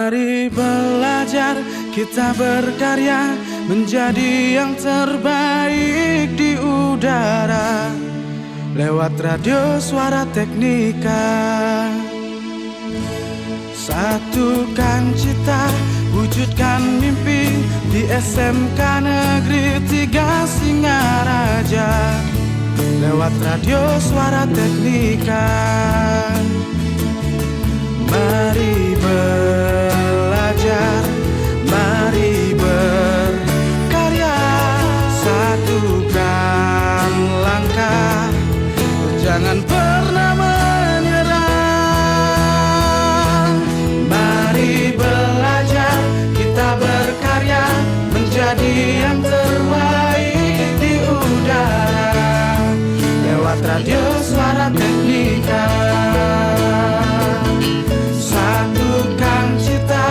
Mari belajar, kita berkarya menjadi yang terbaik di udara lewat radio Suara Teknika. Satukan cita, wujudkan mimpi di SMK Negeri 3 Singaraja lewat radio Suara Teknika. Mari belajar, mari berkarya, satukan langkah, jangan pernah menyerah. Mari belajar, kita berkarya menjadi yang terbaik di udara lewat radio Suara Teknika. Satukan cita,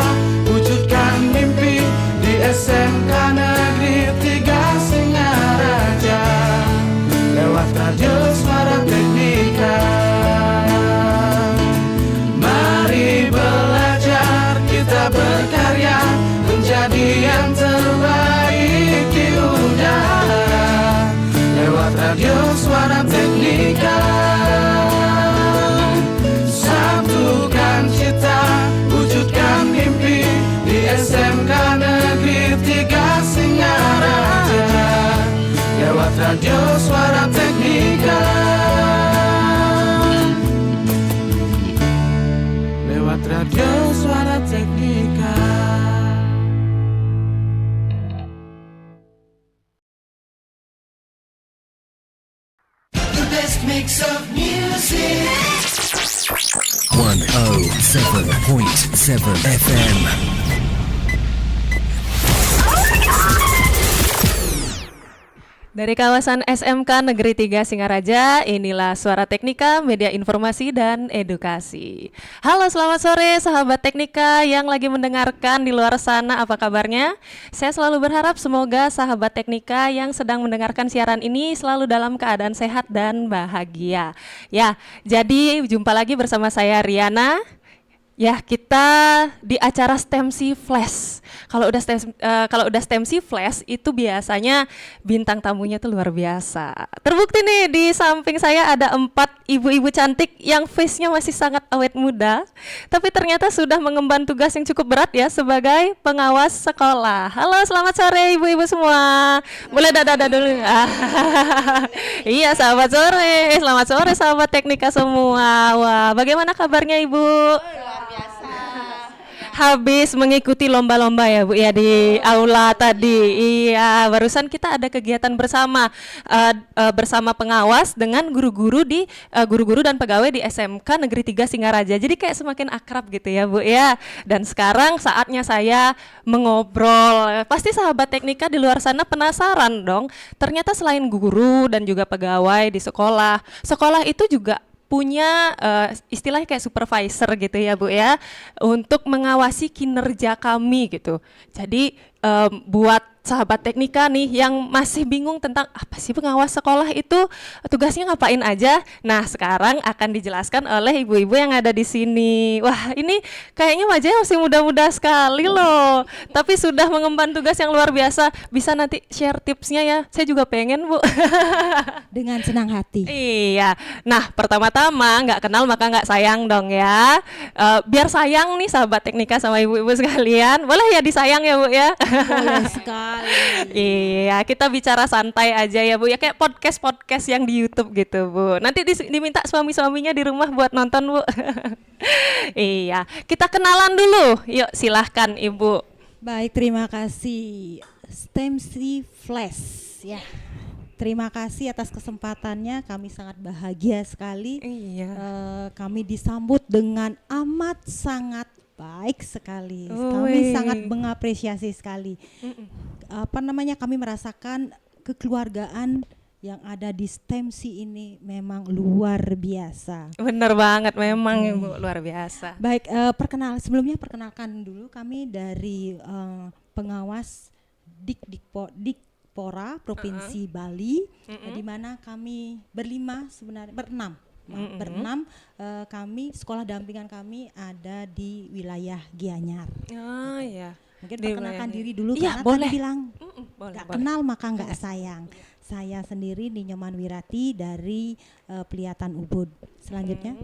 wujudkan mimpi di SMK Negeri 3 Singaraja lewat radio Suara Teknika. Mari belajar, kita berkarya menjadi yang terbaik di udara lewat radio Suara Teknika. Satukan cita, wujudkan mimpi di SMK Negeri 3 Singaraja lewat radio Suara Teknika. Lewat radio Suara Teknika. The best mix of music. 107.7 FM. Dari kawasan SMK Negeri 3 Singaraja, inilah Suara Teknika, media informasi dan edukasi. Halo, selamat sore sahabat Teknika yang lagi mendengarkan di luar sana, apa kabarnya? Saya selalu berharap semoga sahabat Teknika yang sedang mendengarkan siaran ini selalu dalam keadaan sehat dan bahagia. Ya, jadi jumpa lagi bersama saya Riana. Ya, kita di acara STEMC Flash. Kalau udah STEMC Flash itu biasanya bintang tamunya tuh luar biasa. Terbukti nih di samping saya ada 4 ibu-ibu cantik yang face-nya masih sangat awet muda, tapi ternyata sudah mengemban tugas yang cukup berat ya sebagai pengawas sekolah. Halo, selamat sore ibu-ibu semua. Boleh dada dulu. Iya, selamat sore. Selamat sore sahabat Teknika semua. Wah, bagaimana kabarnya Ibu? Habis mengikuti lomba-lomba ya Bu ya di aula tadi. Iya, barusan kita ada kegiatan bersama bersama pengawas dengan guru-guru guru-guru dan pegawai di SMK Negeri 3 Singaraja. Jadi kayak semakin akrab gitu ya Bu ya. Dan sekarang saatnya saya mengobrol. Pasti sahabat Teknika di luar sana penasaran dong. Ternyata selain guru dan juga pegawai di sekolah, sekolah itu juga punya istilahnya kayak supervisor gitu ya Bu ya, untuk mengawasi kinerja kami gitu. Jadi buat sahabat Teknika nih yang masih bingung tentang apa sih pengawas sekolah itu, tugasnya ngapain aja. Nah, sekarang akan dijelaskan oleh ibu-ibu yang ada di sini. Wah, ini kayaknya wajahnya masih muda-muda sekali loh, tapi sudah mengemban tugas yang luar biasa. Bisa nanti share tipsnya ya, saya juga pengen Bu. Dengan senang hati. Iya, nah pertama-tama nggak kenal maka nggak sayang dong ya. Biar sayang nih sahabat Teknika sama ibu-ibu sekalian, boleh ya disayang ya Bu ya. Boleh sekali. Iya, kita bicara santai aja ya Bu ya, kayak podcast yang di YouTube gitu Bu. Nanti diminta suami-suaminya di rumah buat nonton Bu. Iya, kita kenalan dulu. Yuk silahkan Ibu. Baik, terima kasih STEMC Flash ya. Terima kasih atas kesempatannya, kami sangat bahagia sekali. Iya. Kami disambut dengan amat sangat baik sekali. Kami sangat mengapresiasi sekali. Kami merasakan kekeluargaan yang ada di STEMC ini memang luar biasa. Bener banget, memang Ibu luar biasa. Baik, sebelumnya perkenalkan dulu kami dari pengawas Dikpora Provinsi Bali, di mana kami berenam berenam. Kami sekolah dampingan kami ada di wilayah Gianyar. Oh iya. Mungkin Di perkenalkan wilayah diri dulu Iya, karena boleh. tadi bilang Boleh, nggak boleh. kenal maka nggak sayang. Saya sendiri Ninyoman Wirati dari Pelihatan Ubud. Selanjutnya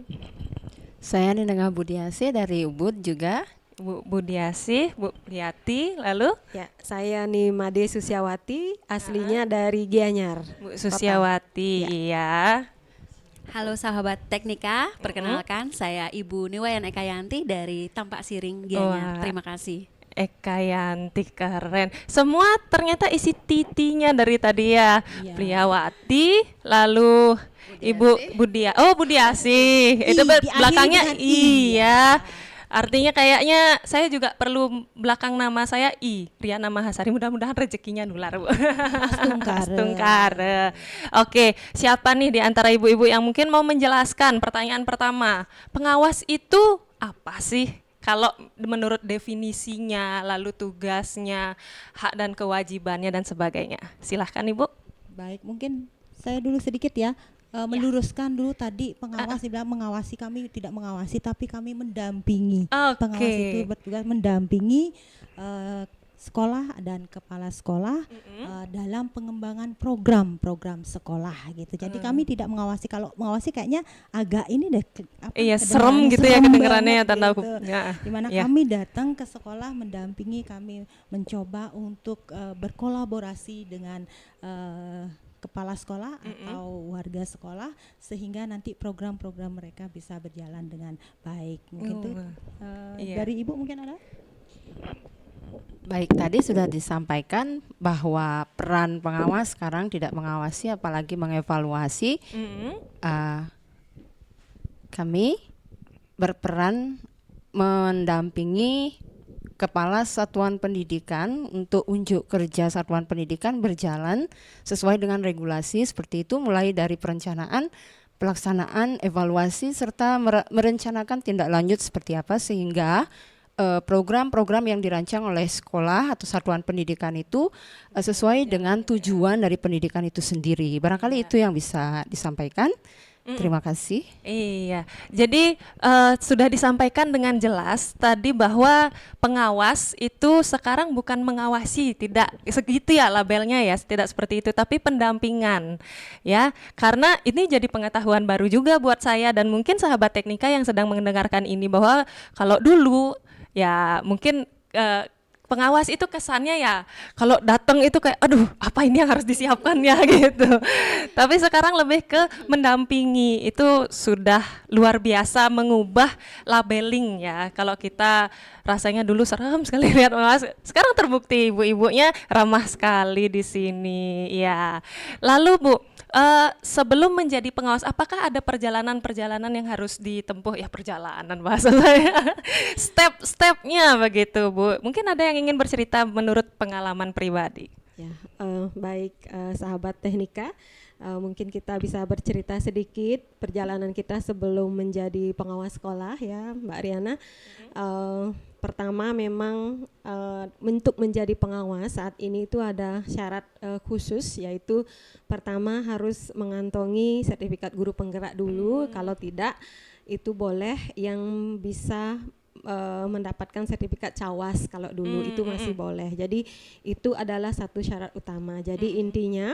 Saya Ninengah Budiase dari Ubud juga. Bu Budiasih, Bu Liati, lalu Ya, saya nih Made Susiawati, aslinya dari Gianyar. Bu Susiawati, iya. Halo sahabat Teknika, perkenalkan saya Ibu Niwayan Ekayanti dari Tampak Siring, Gianyar. Wah. Terima kasih. Eka Yanti, keren. Semua ternyata isi titinya dari tadi ya. Iya. Priawati, lalu Ibu Budiasi. Itu diakhiri belakangnya dengan I. iya. Artinya kayaknya saya juga perlu belakang nama saya I, Riana Mahasari. Mudah-mudahan rezekinya nular, Bu. Astungkare. Astungkare. Oke, siapa nih di antara ibu-ibu yang mungkin mau menjelaskan pertanyaan pertama? Pengawas itu apa sih? Kalau menurut definisinya, lalu tugasnya, hak dan kewajibannya dan sebagainya. Silahkan Ibu. baik, mungkin saya dulu sedikit ya. Meluruskan dulu tadi pengawas dibilang mengawasi, kami tidak mengawasi tapi kami mendampingi. Oke. Pengawas itu bertugas mendampingi sekolah dan kepala sekolah dalam pengembangan program-program sekolah gitu. Jadi kami tidak mengawasi. Kalau mengawasi kayaknya agak ini deh Iya, kedengarannya serem gitu ya serem kedengarannya ya, banget tanda gitu. kutipnya. Dimana Ya. kami datang ke sekolah mendampingi, kami mencoba untuk berkolaborasi dengan kepala sekolah atau warga sekolah sehingga nanti program-program mereka bisa berjalan dengan baik. Mungkin itu Iya. dari Ibu mungkin ada? Baik, tadi sudah disampaikan bahwa peran pengawas sekarang tidak mengawasi apalagi mengevaluasi. Kami berperan mendampingi kepala satuan pendidikan untuk unjuk kerja satuan pendidikan berjalan sesuai dengan regulasi seperti itu, mulai dari perencanaan, pelaksanaan, evaluasi serta merencanakan tindak lanjut seperti apa sehingga program-program yang dirancang oleh sekolah atau satuan pendidikan itu sesuai dengan tujuan dari pendidikan itu sendiri. Barangkali itu yang bisa disampaikan. Terima kasih. Iya, jadi sudah disampaikan dengan jelas tadi bahwa pengawas itu sekarang bukan mengawasi, tidak segitu ya labelnya ya, tidak seperti itu, tapi pendampingan ya. Karena ini jadi pengetahuan baru juga buat saya dan mungkin sahabat Teknika yang sedang mendengarkan ini bahwa kalau dulu ya mungkin pengawas itu kesannya ya kalau datang itu kayak aduh apa ini yang harus disiapkan ya gitu. Tapi sekarang lebih ke mendampingi, itu sudah luar biasa mengubah labeling ya. Kalau kita rasanya dulu serem sekali lihat pengawas, sekarang terbukti ibu-ibunya ramah sekali di sini ya. Lalu Bu, sebelum menjadi pengawas apakah ada perjalanan-perjalanan yang harus ditempuh ya, perjalanan bahasa saya step-stepnya begitu Bu. Mungkin ada yang ingin bercerita menurut pengalaman pribadi. Ya, baik sahabat Teknika, mungkin kita bisa bercerita sedikit perjalanan kita sebelum menjadi pengawas sekolah ya, Mbak Riana. Pertama memang untuk menjadi pengawas saat ini itu ada syarat khusus, yaitu pertama harus mengantongi sertifikat guru penggerak dulu. Kalau tidak itu boleh yang bisa mendapatkan sertifikat cawas, kalau dulu itu masih boleh. Jadi itu adalah satu syarat utama. Jadi intinya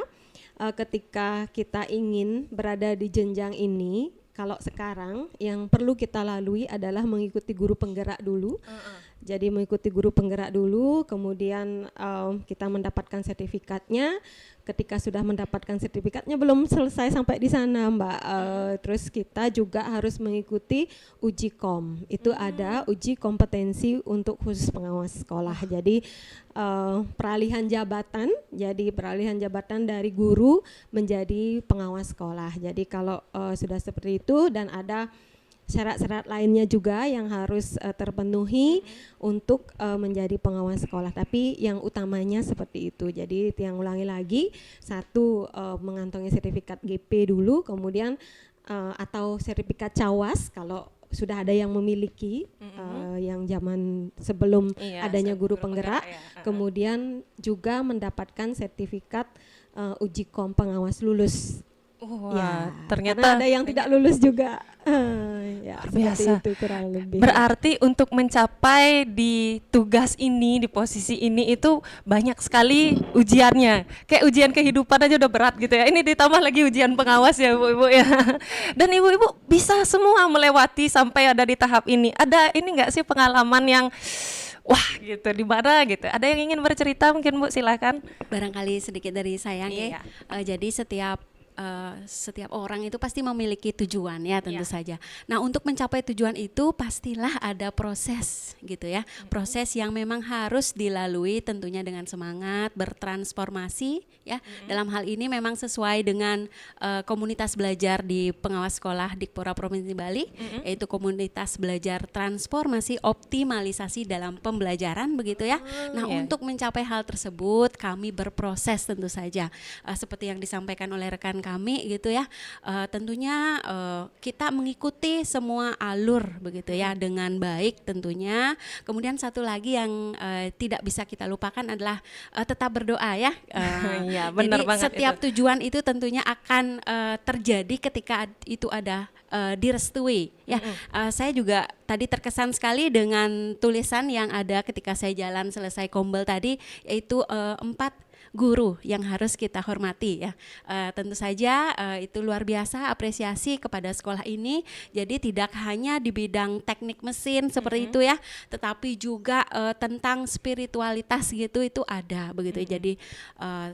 ketika kita ingin berada di jenjang ini, kalau sekarang yang perlu kita lalui adalah mengikuti guru penggerak dulu. Jadi mengikuti guru penggerak dulu, kemudian kita mendapatkan sertifikatnya. Ketika sudah mendapatkan sertifikatnya belum selesai sampai di sana, Mbak. Terus kita juga harus mengikuti uji kom. Itu ada uji kompetensi untuk khusus pengawas sekolah. Jadi peralihan jabatan. Jadi peralihan jabatan dari guru menjadi pengawas sekolah. Jadi kalau sudah seperti itu dan ada syarat-syarat lainnya juga yang harus terpenuhi untuk menjadi pengawas sekolah. Tapi yang utamanya seperti itu. Jadi yang ulangi lagi, satu mengantongi sertifikat GP dulu, kemudian atau sertifikat cawas kalau sudah ada yang memiliki yang zaman sebelum adanya guru penggerak. Kemudian juga mendapatkan sertifikat uji kom pengawas lulus. Wah, Ya, ternyata karena ada yang tidak lulus juga. Ya, luar seperti biasa. itu kurang lebih. Berarti untuk mencapai di tugas ini, di posisi ini itu banyak sekali ujiannya. Kayak ujian kehidupan aja udah berat gitu ya. Ini ditambah lagi ujian pengawas ya Bu-ibu ya. Dan ibu-ibu bisa semua melewati sampai ada di tahap ini. Ada ini enggak sih pengalaman yang wah gitu di mana gitu. Ada yang ingin bercerita mungkin Bu, silakan. Barangkali sedikit dari saya Iya. jadi setiap orang itu pasti memiliki tujuan ya tentu saja. Nah, untuk mencapai tujuan itu pastilah ada proses gitu ya. Proses yang memang harus dilalui tentunya dengan semangat bertransformasi ya. Dalam hal ini memang sesuai dengan komunitas belajar di pengawas sekolah Dikpora Provinsi Bali, yaitu komunitas belajar transformasi optimalisasi dalam pembelajaran begitu ya. Nah, untuk mencapai hal tersebut kami berproses tentu saja. Seperti yang disampaikan oleh rekan kami gitu ya, tentunya kita mengikuti semua alur begitu ya dengan baik tentunya. Kemudian satu lagi yang tidak bisa kita lupakan adalah tetap berdoa ya. Iya, benar Jadi banget setiap itu. tujuan itu tentunya akan terjadi ketika itu ada direstui ya. Saya juga tadi terkesan sekali dengan tulisan yang ada ketika saya jalan selesai kombel tadi, yaitu 4 guru yang harus kita hormati ya. Tentu saja itu luar biasa apresiasi kepada sekolah ini. Jadi tidak hanya di bidang teknik mesin seperti itu ya, tetapi juga tentang spiritualitas gitu itu ada begitu. Jadi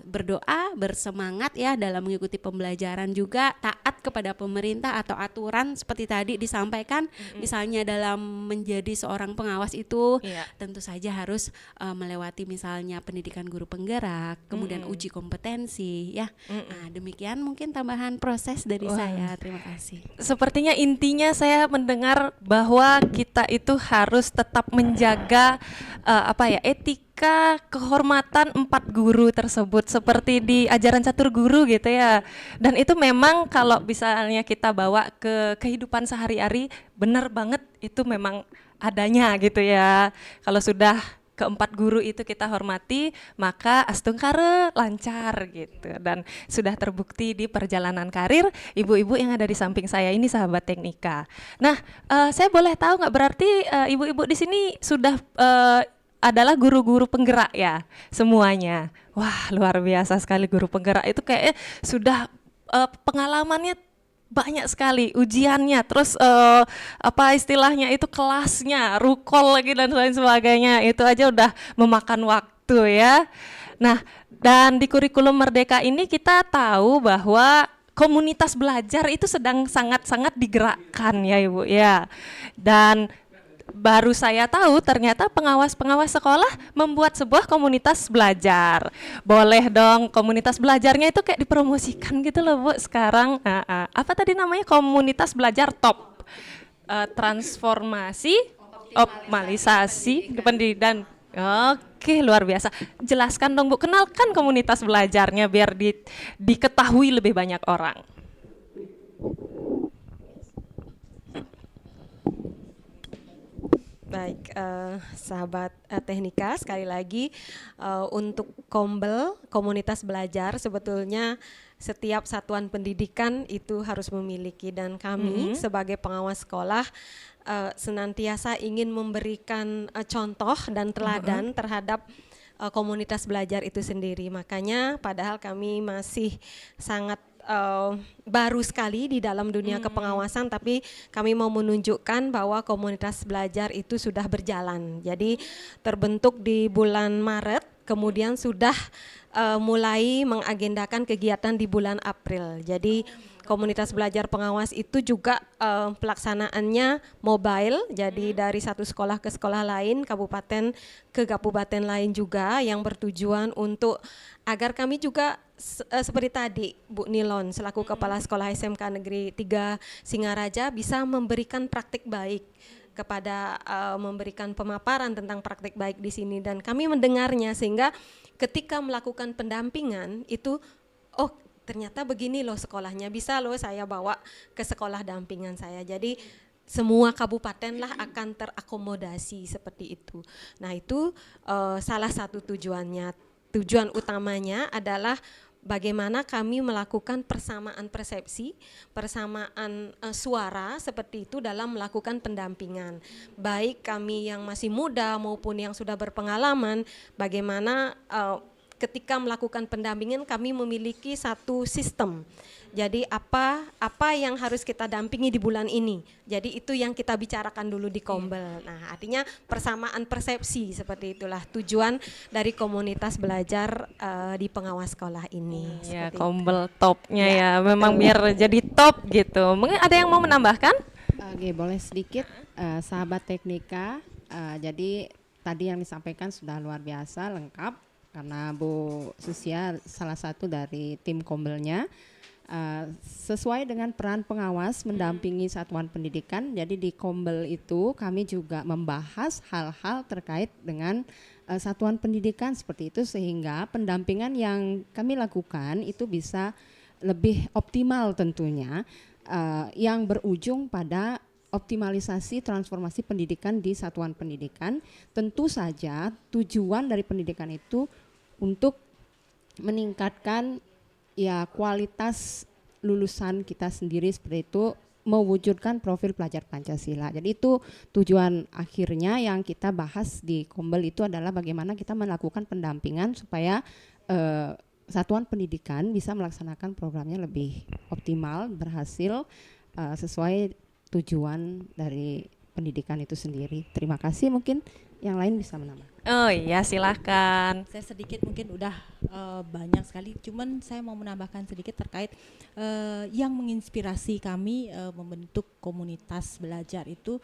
berdoa, bersemangat ya dalam mengikuti pembelajaran, juga taat kepada pemerintah atau aturan seperti tadi disampaikan. Misalnya dalam menjadi seorang pengawas itu tentu saja harus melewati misalnya pendidikan guru penggerak, kemudian uji kompetensi ya. Nah, demikian mungkin tambahan proses dari saya. Terima kasih. Sepertinya intinya saya mendengar bahwa kita itu harus tetap menjaga etika kehormatan 4 guru tersebut seperti di ajaran catur guru gitu ya. Dan itu memang kalau misalnya kita bawa ke kehidupan sehari-hari, benar banget itu memang adanya gitu ya. Kalau sudah keempat guru itu kita hormati, maka astungkare lancar gitu. Dan sudah terbukti di perjalanan karir ibu-ibu yang ada di samping saya ini, sahabat Teknika. Nah, saya boleh tahu nggak, berarti ibu-ibu di sini sudah adalah guru-guru penggerak ya semuanya. Wah, luar biasa sekali guru penggerak itu, kayaknya sudah pengalamannya banyak sekali, ujiannya, terus istilahnya itu kelasnya, rukol lagi dan lain sebagainya, itu aja udah memakan waktu ya. Nah, dan di kurikulum Merdeka ini kita tahu bahwa komunitas belajar itu sedang sangat-sangat digerakkan ya Ibu ya. Dan baru saya tahu ternyata pengawas-pengawas sekolah membuat sebuah komunitas belajar. Boleh dong komunitas belajarnya itu kayak dipromosikan gitu loh Bu sekarang. Apa tadi namanya, komunitas belajar top transformasi optimalisasi pendidikan. Oke, luar biasa. Jelaskan dong Bu, kenalkan komunitas belajarnya biar diketahui lebih banyak orang. Baik, sahabat Teknika, sekali lagi untuk Kombel, komunitas belajar, sebetulnya setiap satuan pendidikan itu harus memiliki, dan kami sebagai pengawas sekolah senantiasa ingin memberikan contoh dan teladan terhadap komunitas belajar itu sendiri. Makanya padahal kami masih sangat baru sekali di dalam dunia kepengawasan, tapi kami mau menunjukkan bahwa komunitas belajar itu sudah berjalan. Jadi terbentuk di bulan Maret, kemudian sudah mulai mengagendakan kegiatan di bulan April. Jadi komunitas belajar pengawas itu juga pelaksanaannya mobile, jadi dari satu sekolah ke sekolah lain, kabupaten ke kabupaten lain juga, yang bertujuan untuk agar kami juga seperti tadi Bu Nilon selaku Kepala Sekolah SMK Negeri 3 Singaraja bisa memberikan praktik baik kepada memberikan pemaparan tentang praktik baik di sini, dan kami mendengarnya sehingga ketika melakukan pendampingan itu, oh ternyata begini loh sekolahnya, bisa loh saya bawa ke sekolah dampingan saya. Jadi semua kabupaten lah akan terakomodasi seperti itu. Nah itu salah satu tujuannya. Tujuan utamanya adalah bagaimana kami melakukan persamaan persepsi, persamaan suara seperti itu dalam melakukan pendampingan. Baik kami yang masih muda maupun yang sudah berpengalaman, bagaimana ketika melakukan pendampingan kami memiliki satu sistem. Jadi apa yang harus kita dampingi di bulan ini. Jadi itu yang kita bicarakan dulu di Kombel. Nah, artinya persamaan persepsi, seperti itulah tujuan dari komunitas belajar di pengawas sekolah ini. Ya, Seperti Kombel topnya ya, memang biar jadi top gitu. Mungkin ada yang mau menambahkan? Oke, boleh sedikit, sahabat teknika. Jadi tadi yang disampaikan sudah luar biasa lengkap karena Bu Susia salah satu dari tim Kombelnya. Sesuai dengan peran pengawas mendampingi satuan pendidikan, jadi di Kombel itu kami juga membahas hal-hal terkait dengan satuan pendidikan seperti itu, sehingga pendampingan yang kami lakukan itu bisa lebih optimal tentunya, yang berujung pada optimalisasi transformasi pendidikan di satuan pendidikan. Tentu saja tujuan dari pendidikan itu untuk meningkatkan ya kualitas lulusan kita sendiri, seperti itu, mewujudkan profil pelajar Pancasila. Jadi itu tujuan akhirnya yang kita bahas di Kombel itu adalah bagaimana kita melakukan pendampingan supaya satuan pendidikan bisa melaksanakan programnya lebih optimal, berhasil sesuai tujuan dari pendidikan itu sendiri. Terima kasih, mungkin yang lain bisa menambah. Oh iya, silahkan. Saya sedikit mungkin udah banyak sekali, cuman saya mau menambahkan sedikit terkait yang menginspirasi kami membentuk komunitas belajar itu.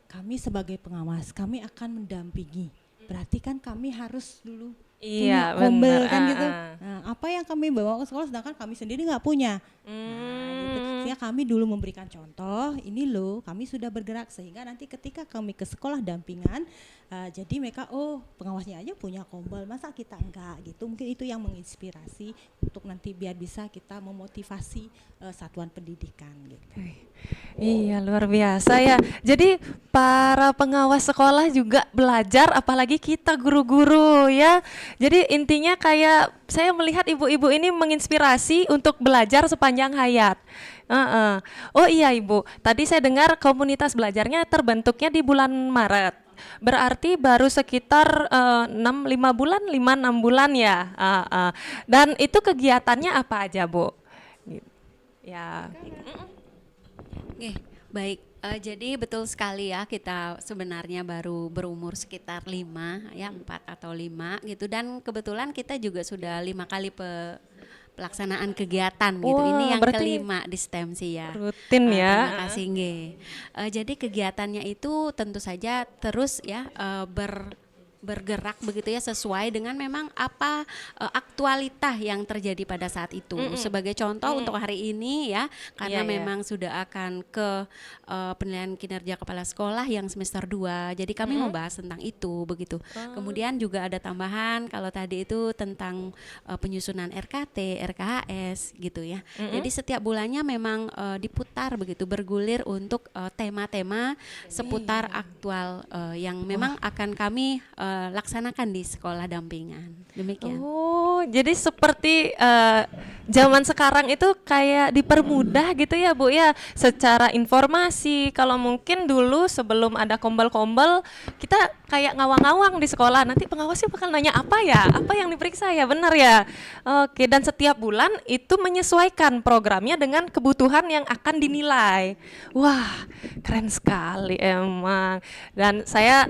Kami sebagai pengawas, kami akan mendampingi. Berarti kan kami harus dulu Iya, punya Kombel benar. kan gitu. Nah, apa yang kami bawa ke sekolah sedangkan kami sendiri nggak punya. Gitu. Sehingga kami dulu memberikan contoh, ini loh kami sudah bergerak, sehingga nanti ketika kami ke sekolah dampingan, jadi mereka pengawasnya aja punya Kombel, masa kita enggak gitu. Mungkin itu yang menginspirasi untuk nanti biar bisa kita memotivasi satuan pendidikan gitu. Iya, luar biasa ya. Jadi para pengawas sekolah juga belajar, apalagi kita guru-guru ya. Jadi intinya kayak saya melihat ibu-ibu ini menginspirasi untuk belajar sepanjang hayat. Oh iya Ibu, tadi saya dengar komunitas belajarnya terbentuknya di bulan Maret. Berarti baru sekitar 5 bulan, 5-6 bulan ya. Dan itu kegiatannya apa aja Bu? Ya. Oke, baik. Jadi betul sekali ya, kita sebenarnya baru berumur sekitar 5 ya, 4 atau 5 gitu, dan kebetulan kita juga sudah 5 kali pelaksanaan kegiatan gitu. Wah, Ini yang berarti kelima di STEM sih ya. Rutin ya. Terima kasih Nge. Jadi kegiatannya itu tentu saja terus ya bergerak begitu ya, sesuai dengan memang apa aktualitas yang terjadi pada saat itu. Sebagai contoh untuk hari ini ya, karena memang sudah akan ke penilaian kinerja kepala sekolah yang semester 2. Jadi kami membahas tentang itu begitu. Kemudian juga ada tambahan kalau tadi itu tentang penyusunan RKT, RKHS gitu ya. Jadi setiap bulannya memang diputar begitu, bergulir untuk tema-tema seputar aktual yang memang akan kami laksanakan di sekolah dampingan. Demikian. Oh, jadi seperti zaman sekarang itu kayak dipermudah gitu ya Bu ya, secara informasi. Kalau mungkin dulu sebelum ada Kombel-Kombel, kita kayak ngawang-ngawang di sekolah, nanti pengawasnya bakal nanya apa ya, apa yang diperiksa ya, benar ya. Oke, dan setiap bulan itu menyesuaikan programnya dengan kebutuhan yang akan dinilai. Wah, keren sekali emang. Dan saya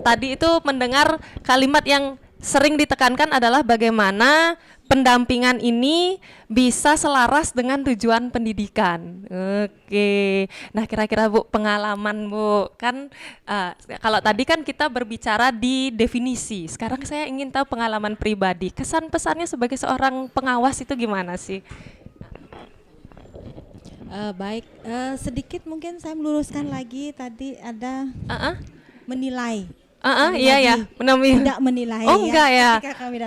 tadi itu mendengar kalimat yang sering ditekankan adalah bagaimana pendampingan ini bisa selaras dengan tujuan pendidikan. Oke, nah kira-kira Bu, pengalaman Bu, kan kalau tadi kan kita berbicara di definisi, sekarang saya ingin tahu pengalaman pribadi, kesan pesannya sebagai seorang pengawas itu gimana sih? Baik, sedikit mungkin saya meluruskan lagi, tadi ada menilai. Iya ya, Tidak menilai. Oh enggak ya.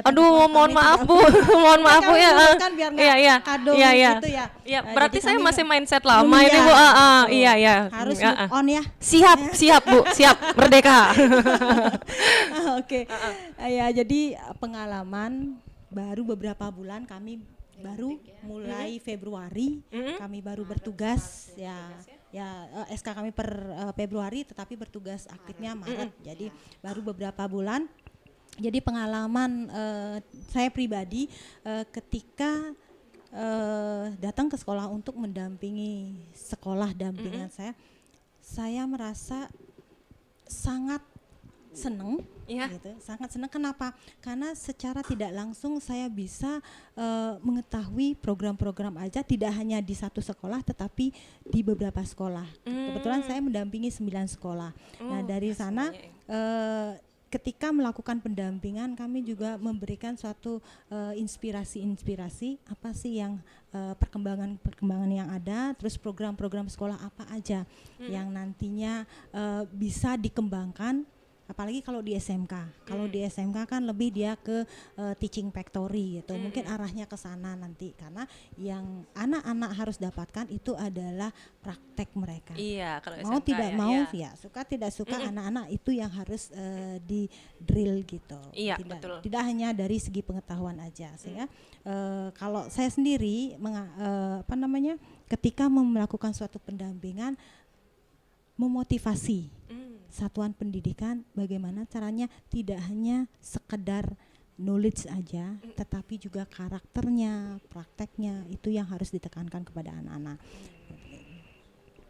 Aduh, mohon maaf Bu, mohon maaf Bu ya. Iya. Kado Iya. gitu ya. Iya, berarti Jadi saya kami masih mindset lama ini Bu. Iya. harus move on ya. Siap Bu, siap, merdeka. Oke. Ya, jadi pengalaman baru beberapa bulan kami baru mulai Februari kami baru bertugas SK kami per Februari tetapi bertugas aktifnya Maret. Jadi baru beberapa bulan. Jadi pengalaman saya pribadi ketika datang ke sekolah untuk mendampingi sekolah dampingan saya merasa sangat senang gitu, sangat senang. Kenapa? Karena secara tidak langsung saya bisa mengetahui program-program aja tidak hanya di satu sekolah tetapi di beberapa sekolah. Kebetulan saya mendampingi 9 sekolah. Nah dari sana ketika melakukan pendampingan kami juga memberikan suatu inspirasi apa sih yang perkembangan yang ada, terus program-program sekolah apa aja yang nantinya bisa dikembangkan. Apalagi kalau di SMK. Kalau di SMK kan lebih dia ke teaching factory gitu. Mungkin arahnya ke sana nanti karena yang anak-anak harus dapatkan itu adalah praktek mereka. Iya, kalau mau SMK tidak mau ya suka tidak suka anak-anak itu yang harus di drill gitu. Iya, betul. Tidak hanya dari segi pengetahuan aja. Sehingga kalau saya sendiri ketika melakukan suatu pendampingan memotivasi satuan pendidikan bagaimana caranya tidak hanya sekedar knowledge aja tetapi juga karakternya, prakteknya itu yang harus ditekankan kepada anak-anak.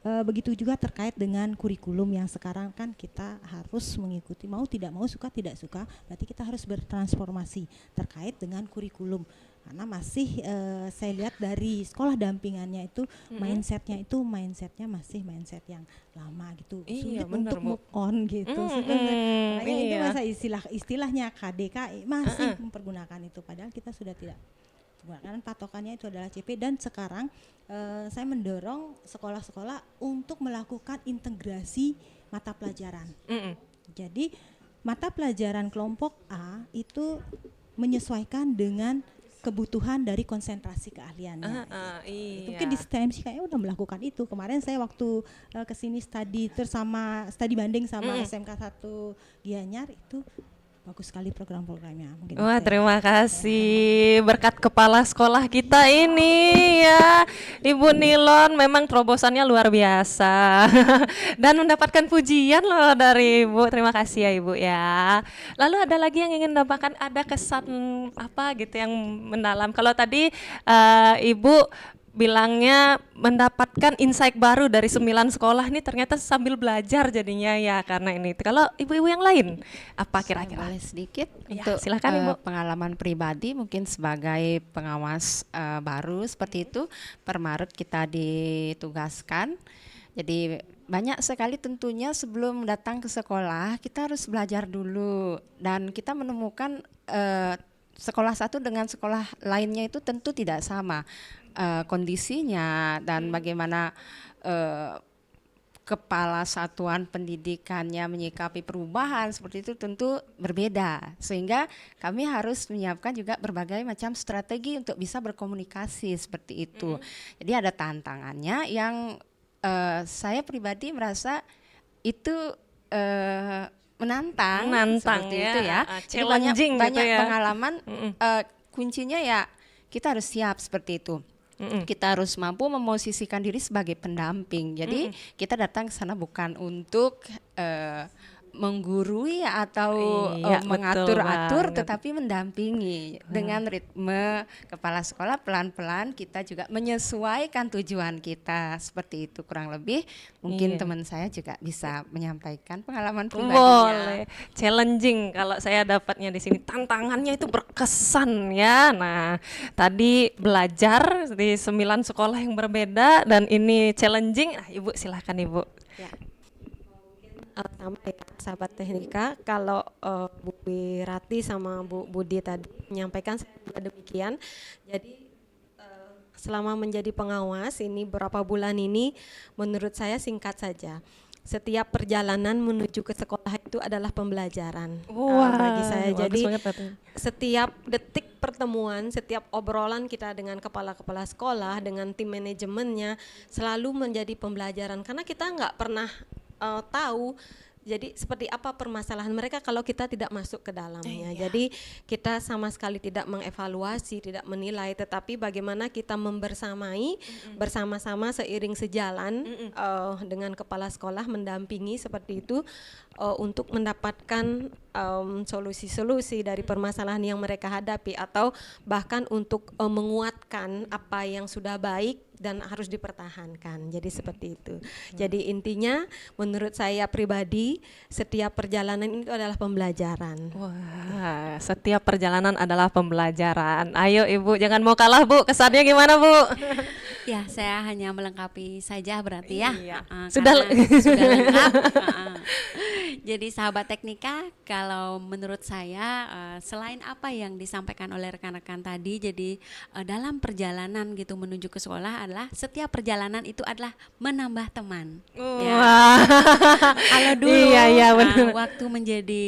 Begitu juga terkait dengan kurikulum yang sekarang kan kita harus mengikuti, mau tidak mau, suka tidak suka, berarti kita harus bertransformasi terkait dengan kurikulum. Karena masih saya lihat dari sekolah dampingannya itu mindsetnya masih mindset yang lama gitu, sulit untuk move on gitu. Makanya itu masa istilahnya KDK masih mempergunakan itu, padahal kita sudah tidak menggunakan, patokannya itu adalah CP. Dan sekarang saya mendorong sekolah-sekolah untuk melakukan integrasi mata pelajaran. Jadi mata pelajaran kelompok A itu menyesuaikan dengan kebutuhan dari konsentrasi keahliannya. Iya. Mungkin di STMC kayaknya udah melakukan itu. Kemarin saya waktu kesini studi banding sama SMK 1 Gianyar itu bagus sekali program-programnya. Wah, terima kasih berkat kepala sekolah kita ini ya, Ibu Nilon, memang terobosannya luar biasa dan mendapatkan pujian loh dari Ibu. Terima kasih ya Ibu ya. Lalu ada lagi yang ingin mendapatkan, ada kesan apa gitu yang mendalam? Kalau tadi Ibu bilangnya mendapatkan insight baru dari 9 sekolah nih, ternyata sambil belajar jadinya ya karena ini. Kalau ibu-ibu yang lain apa kira-kira? Boleh sedikit Ya, untuk silakan Ibu. pengalaman pribadi mungkin sebagai pengawas baru seperti itu. Per Maret kita ditugaskan. Jadi banyak sekali tentunya sebelum datang ke sekolah kita harus belajar dulu, dan kita menemukan sekolah satu dengan sekolah lainnya itu tentu tidak sama kondisinya dan bagaimana kepala satuan pendidikannya menyikapi perubahan seperti itu tentu berbeda, sehingga kami harus menyiapkan juga berbagai macam strategi untuk bisa berkomunikasi seperti itu. Jadi ada tantangannya yang saya pribadi merasa itu menantang seperti ya, itu ya. Jadi challenging banyak gitu ya. pengalaman, kuncinya ya kita harus siap seperti itu. Kita harus mampu memosisikan diri sebagai pendamping. Jadi kita datang ke sana bukan untuk menggurui atau mengatur-atur, tetapi mendampingi dengan ritme kepala sekolah. Pelan-pelan kita juga menyesuaikan tujuan kita, seperti itu kurang lebih. Mungkin teman saya juga bisa menyampaikan pengalaman pribadinya. Boleh, challenging kalau saya dapatnya di sini, tantangannya itu berkesan ya. Nah, tadi belajar di 9 sekolah yang berbeda dan ini challenging. Ibu silakan Ibu. Ya. Sama ya sahabat teknika, kalau Bu Wirati sama Bu Budi tadi menyampaikan demikian. Jadi selama menjadi pengawas ini beberapa bulan ini, menurut saya singkat saja. Setiap perjalanan menuju ke sekolah itu adalah pembelajaran bagi saya. Jadi setiap detik pertemuan, setiap obrolan kita dengan kepala-kepala sekolah, dengan tim manajemennya selalu menjadi pembelajaran, karena kita nggak pernah tahu Jadi seperti apa permasalahan mereka kalau kita tidak masuk ke dalamnya. Jadi kita sama sekali tidak mengevaluasi, tidak menilai, tetapi bagaimana kita membersamai bersama-sama seiring sejalan dengan kepala sekolah mendampingi seperti itu untuk mendapatkan solusi-solusi dari permasalahan yang mereka hadapi, atau bahkan untuk menguatkan apa yang sudah baik dan harus dipertahankan. Jadi seperti itu. Jadi intinya menurut saya pribadi setiap perjalanan itu adalah pembelajaran. Wah, setiap perjalanan adalah pembelajaran. Ayo Ibu, jangan mau kalah Bu. Kesannya gimana Bu? Ya, saya hanya melengkapi saja berarti ya. Iya. Sudah lengkap. Jadi sahabat teknika, kalau menurut saya selain apa yang disampaikan oleh rekan-rekan tadi, jadi dalam perjalanan gitu menuju ke sekolah adalah setiap perjalanan itu adalah menambah teman. Ya. Kalau dulu waktu menjadi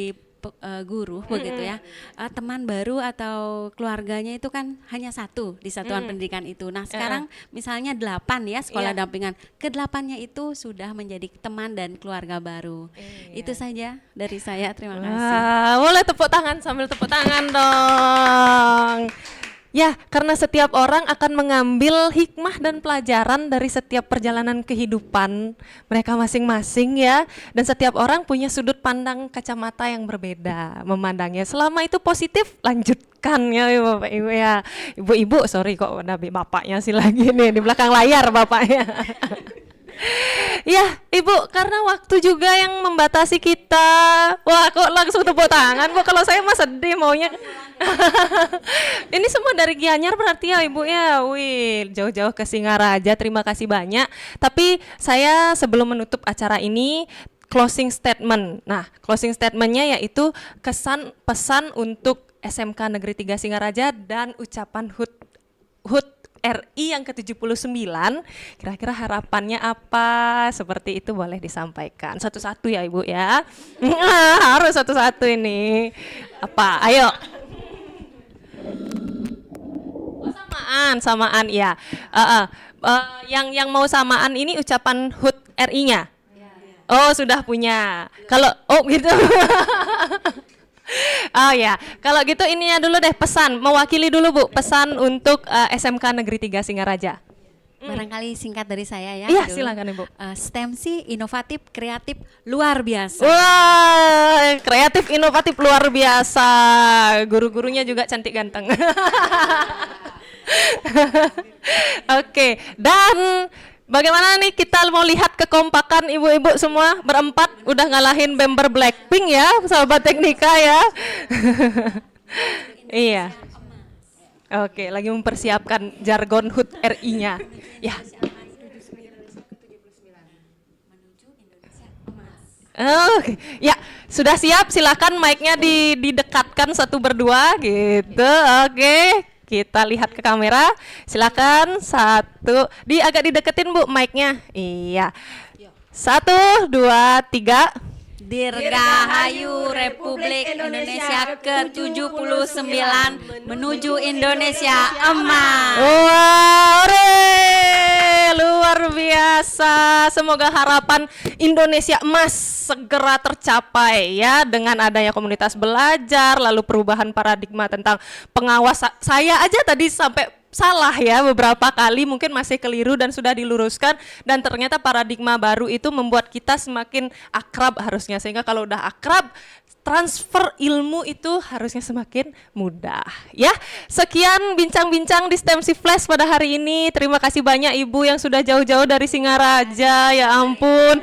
guru begitu ya, teman baru atau keluarganya itu kan hanya satu di satuan pendidikan itu. Nah sekarang misalnya 8 ya sekolah dampingan, ke-8-nya itu sudah menjadi teman dan keluarga baru. Itu saja dari saya, terima kasih. Boleh tepuk tangan sambil tepuk tangan dong. Ya, karena setiap orang akan mengambil hikmah dan pelajaran dari setiap perjalanan kehidupan mereka masing-masing ya. Dan setiap orang punya sudut pandang kacamata yang berbeda memandangnya. Selama itu positif, lanjutkan ya Bapak Ibu ya. Ibu-ibu, sorry kok nabi bapaknya sih lagi nih di belakang layar bapaknya. Ya, Ibu, karena waktu juga yang membatasi kita. Wah, kok langsung tepuk tangan Bu? Kalau saya mah sedih maunya. Ini semua dari Gianyar berarti ya Ibu ya. Wih, jauh-jauh ke Singaraja. Terima kasih banyak. Tapi saya sebelum menutup acara ini, closing statement. Nah, closing statementnya yaitu kesan pesan untuk SMK Negeri 3 Singaraja dan ucapan HUT RI yang ke-79, kira-kira harapannya apa? Seperti itu boleh disampaikan satu-satu ya Ibu ya. Harus satu-satu ini. Apa? Ayo. Oh, samaan ya. Yang mau samaan ini ucapan HUT RI-nya. Oh, sudah punya. Kalau gitu. Oh ya, kalau gitu ininya dulu deh, pesan, mewakili dulu Bu, pesan untuk SMK Negeri 3 Singaraja. Barangkali singkat dari saya ya. Iya, silakan Ibu. STEM sih inovatif, kreatif, luar biasa. Wah, kreatif, inovatif, luar biasa. Guru-gurunya juga cantik ganteng. Oke, dan bagaimana nih kita mau lihat kekompakan ibu-ibu semua berempat udah ngalahin member Blackpink ya, sahabat teknika ya. Iya. Oke, lagi mempersiapkan jargon HUT RI-nya. Ya. Oke, ya sudah siap. Silakan mic-nya didekatkan satu berdua gitu. Oke. Kita lihat ke kamera, silakan agak dideketin Bu mic-nya. Iya. 1, 2, 3. Dirgahayu Republik Indonesia ke-79 menuju Indonesia Emas. Wow, luar biasa. Semoga harapan Indonesia Emas segera tercapai ya, dengan adanya komunitas belajar, lalu perubahan paradigma tentang pengawas. Saya aja tadi sampai salah ya beberapa kali, mungkin masih keliru dan sudah diluruskan, dan ternyata paradigma baru itu membuat kita semakin akrab harusnya, sehingga kalau udah akrab transfer ilmu itu harusnya semakin mudah ya. Sekian bincang-bincang di STEMC Flash pada hari ini. Terima kasih banyak Ibu yang sudah jauh-jauh dari Singaraja, ya ampun.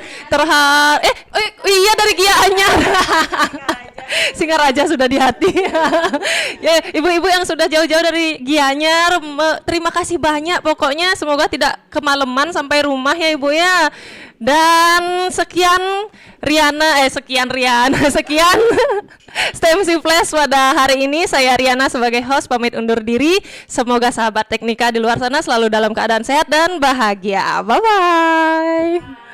Iya dari Gianyar. Singaraja sudah di hati. Ya, ibu-ibu yang sudah jauh-jauh dari Gianyar, terima kasih banyak pokoknya, semoga tidak kemalaman sampai rumah ya Ibu ya. Dan sekian STEMC Flash pada hari ini. Saya Riana sebagai host pamit undur diri. Semoga sahabat teknika di luar sana selalu dalam keadaan sehat dan bahagia. Bye-bye.